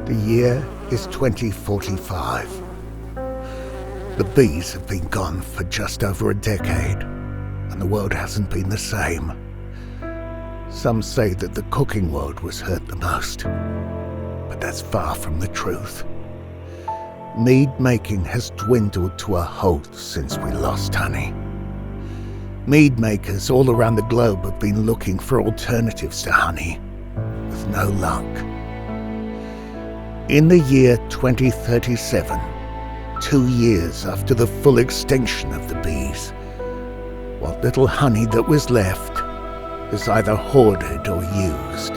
The year is 2045. The bees have been gone for just over a decade, and the world hasn't been the same. Some say that the cooking world was hurt the most, but that's far from the truth. Mead making has dwindled to a halt since we lost honey. Mead makers all around the globe have been looking for alternatives to honey, with no luck. In the year 2037, 2 years after the full extinction of the bees, what little honey that was left is either hoarded or used.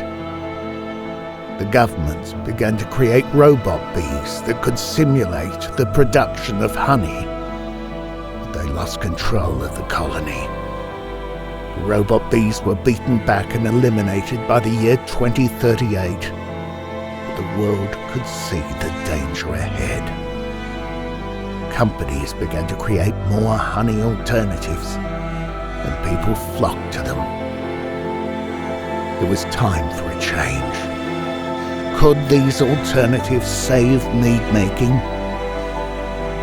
The government began to create robot bees that could simulate the production of honey, but they lost control of the colony. The robot bees were beaten back and eliminated by the year 2038. The world could see the danger ahead. Companies began to create more honey alternatives, and people flocked to them. It was time for a change. Could these alternatives save mead making?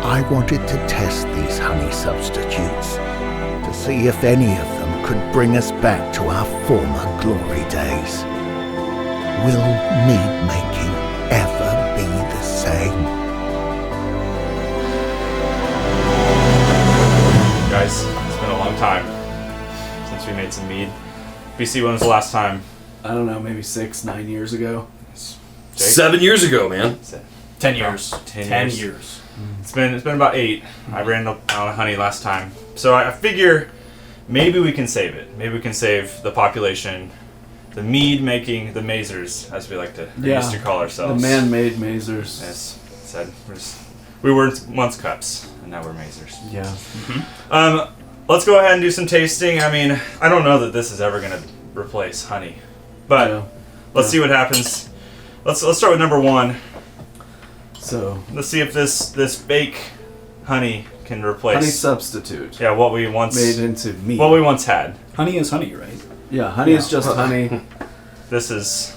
I wanted to test these honey substitutes to see if any of them could bring us back to our former glory days. Will mead making ever be the same? Guys, it's been a long time since we made some mead. BC, when was the last time? I don't know, maybe 6-9 years ago. Jake? 7 years ago, man. 10 years. 10 years. It's been about 8. I ran out of honey last time. So I figure maybe we can save it. Maybe we can save the population, the mead making, the mazers, as we like to used to call ourselves. The man-made mazers. Yes. Said we were once cups, and now we're mazers. Yeah. Mm-hmm. Let's go ahead and do some tasting. I mean, I don't know that this is ever gonna replace honey, but let's see what happens. Let's start with number 1. So Let's see if this fake honey can replace honey substitute. Yeah, what we once made into mead. What we once had. Honey is honey, right? Yeah, honey is just honey. This is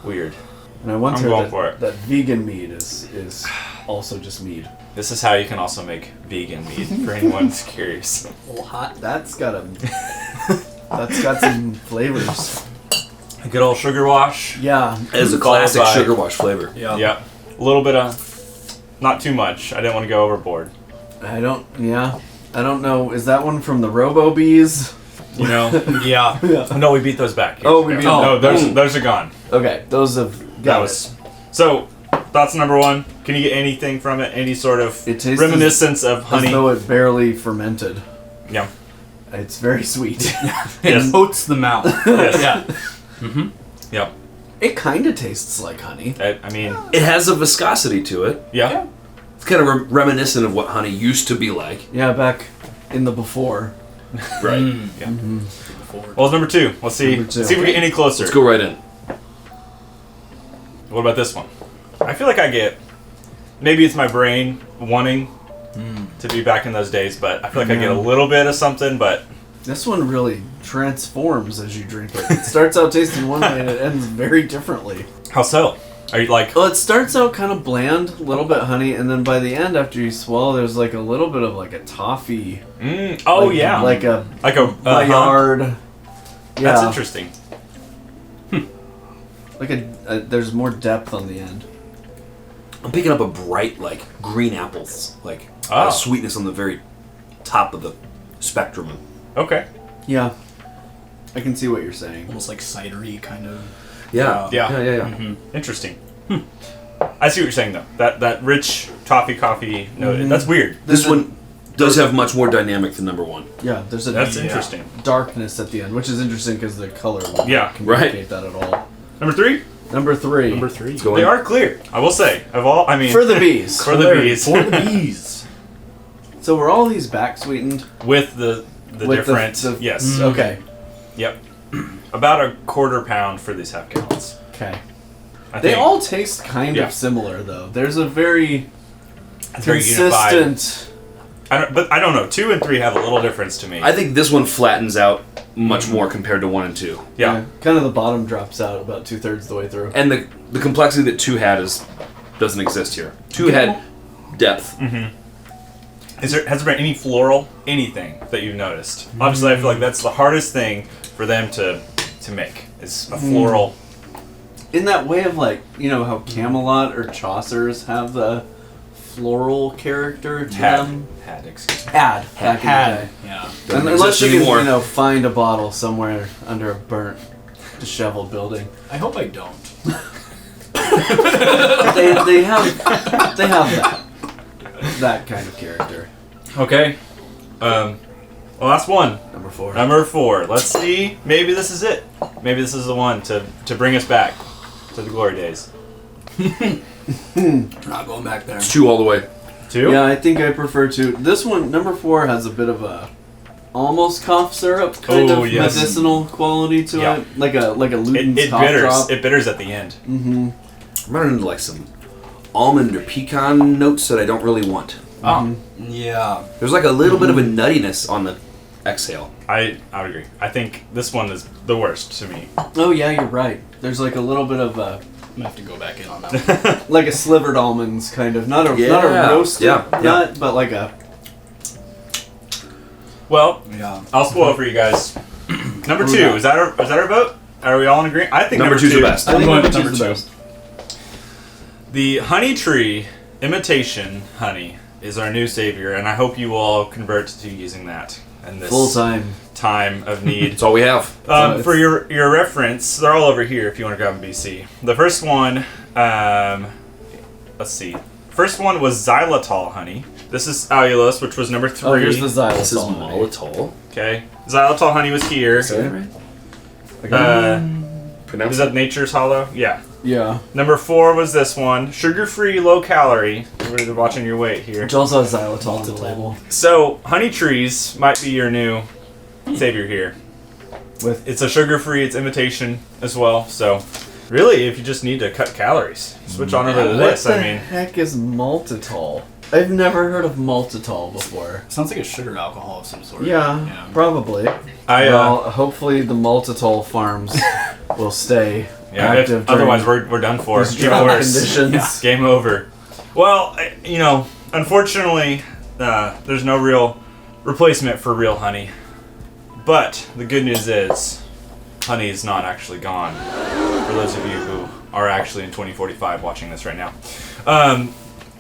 weird. And I once I'm going heard for it. that vegan mead is also just mead. This is how you can also make vegan mead for anyone who's curious. A little hot. That's got some flavors. A good old sugar wash. Yeah. It is a classic sugar wash flavor. Yeah. Yep. A little bit of, not too much. I didn't want to go overboard. I don't know. Is that one from the Robo Bees? You know? Yeah. No, we beat those back. Oh, we beat them. No, those are gone. Okay, those have got it. So, thoughts number 1. Can you get anything from it? Any sort of It tastes reminiscence of honey? As though it barely fermented. Yeah. It's very sweet. It coats the mouth. Yes. Yeah. Mm-hmm. Yep. It kind of tastes like honey. I mean... It has a viscosity to it. Yeah. It's kind of reminiscent of what honey used to be like. Yeah, back in the before. Right. Yeah. Mm-hmm. Well, it's number 2. Let's see. Number 2. See if we get any closer. Let's go right in. What about this one? I feel like I get... Maybe it's my brain wanting to be back in those days, but I feel like I get a little bit of something, but... This one really transforms as you drink it. It starts out tasting one way and it ends very differently. How so? Are you like... Well, it starts out kind of bland, a little bit honey, and then by the end, after you swallow, there's like a little bit of like a toffee. Oh, like, yeah. Like a Maillard. Yeah. That's interesting. Like there's more depth on the end. I'm picking up a bright, like, green apples. Like, sweetness on the very top of the spectrum. Okay. Yeah. I can see what you're saying. Almost like cidery kind of. Yeah. Yeah. Mm-hmm. Interesting. I see what you're saying, though. That rich toffee coffee note. That's weird. This one does have much more dynamic than number 1. Yeah, there's a That's interesting. darkness at the end, which is interesting because the color won't Yeah. communicate that at all. Number 3? Number 3. Number 3. They are clear. I will say. For the bees. For the bees. For the bees. So were all these back sweetened? With the different... yes. Okay. Yep. About a quarter pound for these half gallons. Okay. I They think. all taste kind of similar, though. There's a very It's very unified. consistent But I don't know. 2 and 3 have a little difference to me. I think this one flattens out much more compared to 1 and 2. Yeah. Kind of the bottom drops out about 2/3 the way through. And the complexity that 2 had doesn't exist here. 2 had depth. Has there been any floral anything that you've noticed? Obviously, I feel like that's the hardest thing for them to make is a floral. In that way of like, how Camelot or Chaucer's have the floral character to them. Excuse me. Had. Back in the day. Yeah. Doesn't Unless exist you can, anymore. find a bottle somewhere under a burnt, disheveled building. I hope I don't. they have that kind of character. Okay. Last one. Number 4. Number 4. Let's see. Maybe this is it. Maybe this is the one to bring us back to the glory days. We're not going back there. It's 2 all the way. 2? Yeah, I think I prefer to. This one, number 4, has a bit of a almost cough syrup kind of yes. medicinal quality to Yeah. it, like a Luden's It cough bitters. drop. It bitters at the end. I'm running into like some almond or pecan notes that I don't really want. Oh. Yeah. There's like a little bit of a nuttiness on the exhale. I would agree. I think this one is the worst to me. Oh yeah, you're right. There's like a little bit of a I'm gonna have to go back in on that one. like a slivered almonds kind of, not a Yeah. roasted Yeah. nut, but like a Well, Yeah. I'll spoil for you guys. Number 2. Is that our vote? Are we all in agreement? I think Number number 2's the best. I think going number with 2's the number best. The honey tree imitation honey is our new savior, and I hope you all convert to using that in this Full time. time of need. That's all we have. For your reference, they're all over here if you want to grab them, BC. The first one, let's see. First one was xylitol honey. This is allulose, which was number 3. Oh, here's the xylitol. This is honey. maltol. Okay, xylitol honey was here. Say that right? Is that Nature's Hollow? Yeah. Yeah. Number 4 was this one, sugar-free, low-calorie. Everybody's watching your weight here. Which also has xylitol on the label. So, honey trees might be your new savior here. It's a sugar-free, it's imitation as well. So, really, if you just need to cut calories, switch on over to this. What the I mean, heck is maltitol? I've never heard of maltitol before. Sounds like a sugar alcohol of some sort. Yeah, probably. I Well, hopefully the maltitol farms will stay active. otherwise we're done for. these Even drought worse. conditions. Game over. Well, unfortunately, there's no real replacement for real honey. But the good news is, honey is not actually gone. For those of you who are actually in 2045 watching this right now.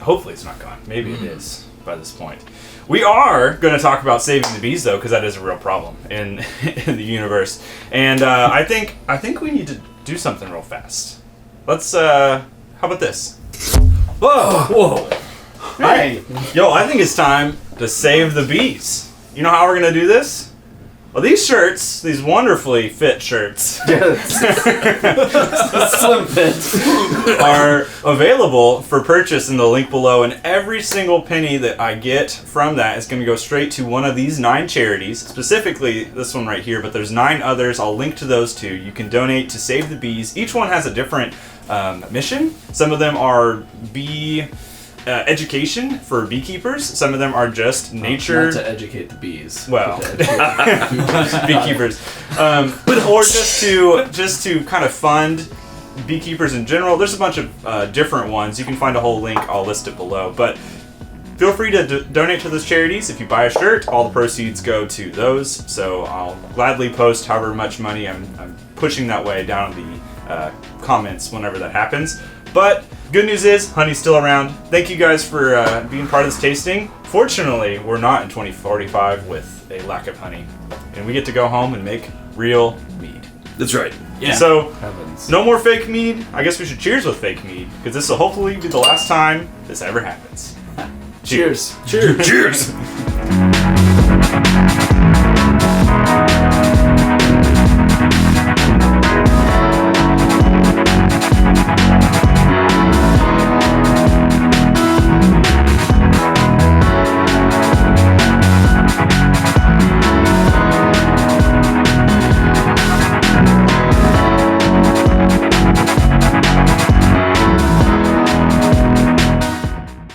Hopefully it's not gone. Maybe it is by this point. We are going to talk about saving the bees, though, because that is a real problem in the universe. And I think we need to do something real fast. Let's, how about this? Whoa! Hey! Yo, I think it's time to save the bees. You know how we're going to do this? Well, these shirts, these wonderfully fit shirts, Slim fit. are available for purchase in the link below, and every single penny that I get from that is going to go straight to one of these 9 charities, specifically this one right here, but there's 9 others. I'll link to those too. You can donate to Save the Bees. Each one has a different mission. Some of them are bee education for beekeepers. Some of them are just nature. Not to educate the bees. Well, but to educate- beekeepers, or just to kind of fund beekeepers in general. There's a bunch of different ones. You can find a whole link. I'll list it below. But feel free to donate to those charities. If you buy a shirt, all the proceeds go to those. So I'll gladly post however much money I'm pushing that way down in the comments whenever that happens. But good news is, honey's still around. Thank you guys for being part of this tasting. Fortunately, we're not in 2045 with a lack of honey. And we get to go home and make real mead. That's right. Yeah. So, Heavens. no more fake mead. I guess we should cheers with fake mead, because this will hopefully be the last time this ever happens. Cheers. Cheers.